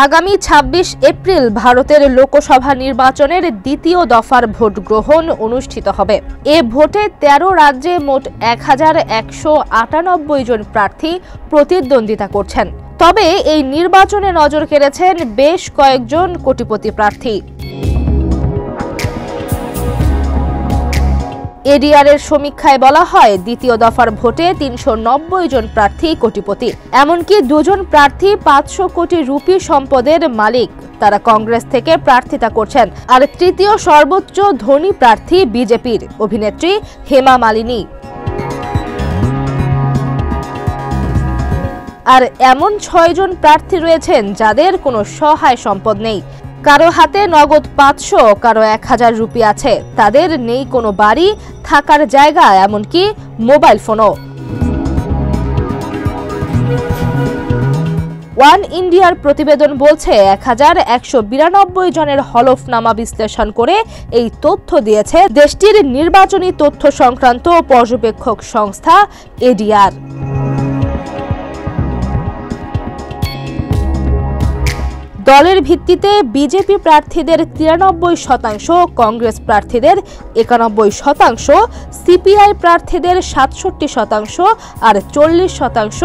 আগামী ২৬ এপ্রিল ভারতের লোকসভা নির্বাচনের দ্বিতীয় দফার ভোট গ্রহণ অনুষ্ঠিত হবে। এ ভোটে ১৩ রাজ্যে মোট ১,১৯৮ জন প্রার্থী প্রতিদ্বন্দ্বিতা করছেন। তবে এই নির্বাচনে নজর কেড়েছেন বেশ কয়েকজন কোটিপতি প্রার্থী। এডিআর-এর সমীক্ষায় বলা হয়, দ্বিতীয় দফার ভোটে ৩৯০ জন প্রার্থী কোটিপতি। এমনকি দুজন প্রার্থী ৫০০ কোটি রুপি সম্পদের মালিক। তারা কংগ্রেস থেকে প্রার্থিতা করছেন। আর তৃতীয় সর্বোচ্চ ধনী প্রার্থী বিজেপির অভিনেত্রী হেমা মালিনী। আর এমন ৬ জন প্রার্থী রয়েছেন যাদের কোনো সহায় সম্পদ নেই। কারো হাতে নগদ ৫০০, কারো ১,০০০ রুপি আছে। তাদের নেই কোনো বাড়ি, থাকার জায়গা, এমনকি মোবাইল ফোনও। ওয়ান ইন্ডিয়ার প্রতিবেদন বলছে, ১,১৯২ জনের হলফনামা বিশ্লেষণ করে এই তথ্য দিয়েছে দেশটির নির্বাচনী তথ্য সংক্রান্ত পর্যবেক্ষক সংস্থা এডিআর। দলের ভিত্তিতে বিজেপি প্রার্থীদের ৯৩%, কংগ্রেস প্রার্থীদের ৯১%, সিপিআই প্রার্থীদের ৬৭% আর ৪০%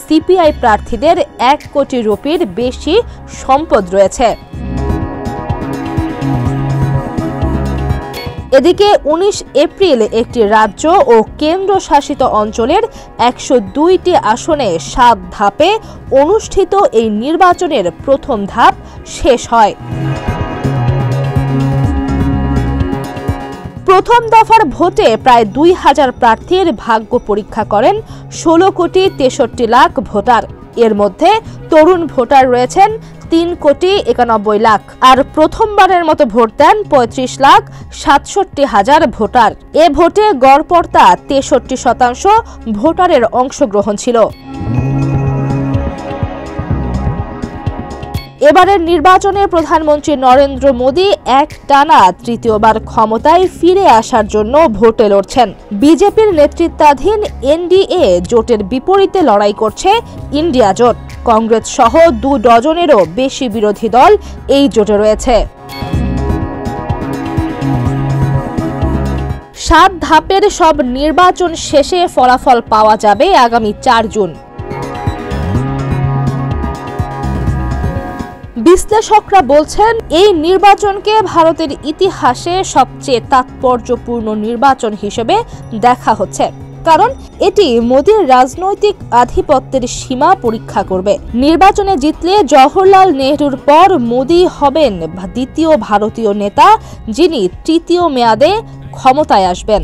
সিপিআই প্রার্থীদের ১ কোটি রুপির বেশি সম্পদ রয়েছে। এদিকে ১৯ এপ্রিল একটি রাজ্য ও কেন্দ্রশাসিত অঞ্চলের ১০২টি আসনে ৭ ধাপে অনুষ্ঠিত এই নির্বাচনের প্রথম ধাপ শেষ হয়। প্রথম দফার ভোটে প্রায় ২,০০০ প্রার্থীর ভাগ্য পরীক্ষা করেন ১৬,৬৩,০০,০০০ ভোটার। এর মধ্যে তরুণ ভোটার রয়েছেন ৩,৯১,০০,০০০ আর প্রথমবারের মতো ভোট দেন ৩৫,৬৭,০০০ ভোটার। এ ভোটে গড়পড়তা ৬৩% ভোটারের অংশগ্রহণ ছিল। এবারের নির্বাচনে প্রধানমন্ত্রী নরেন্দ্র মোদী একটানা তৃতীয়বার ক্ষমতায় ফিরে আসার জন্য ভোটে লড়ছেন। বিজেপির নেতৃত্বাধীন এনডিএ জোটের বিপরীতে লড়াই করছে ইন্ডিয়া জোট। কংগ্রেস সহ ২ ডজনেরও বেশি বিরোধী দল এই জোটে রয়েছে। ৭ ধাপের সব নির্বাচন শেষে ফলাফল পাওয়া যাবে আগামী ৪ জুন। বিশ্লেষকরা বলছেন, এই নির্বাচনকে ভারতের ইতিহাসে সবচেয়ে তাৎপর্যপূর্ণ নির্বাচন হিসেবে দেখা হচ্ছে, কারণ এটি মোদির রাজনৈতিক আধিপত্যের সীমা পরীক্ষা করবে। নির্বাচনে জিতলে জওহরলাল নেহরুর পর মোদি হবেন দ্বিতীয় ভারতীয় নেতা, যিনি তৃতীয় মেয়াদে ক্ষমতায় আসবেন।